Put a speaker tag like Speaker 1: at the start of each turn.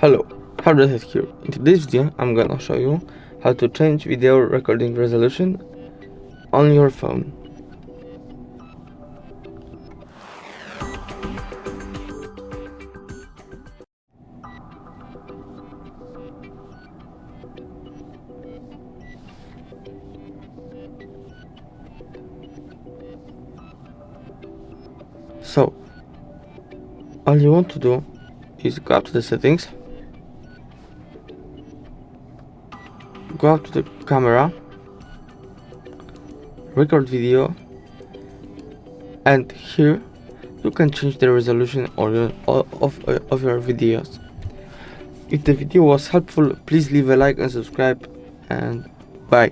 Speaker 1: Hello, Hardreset here. In today's video, I'm gonna show you how to change video recording resolution on your phone. So, all you want to do is go up to the settings, go up to the camera, record video, and here you can change the resolution of your videos. If the video was helpful, please leave a like and subscribe, and bye.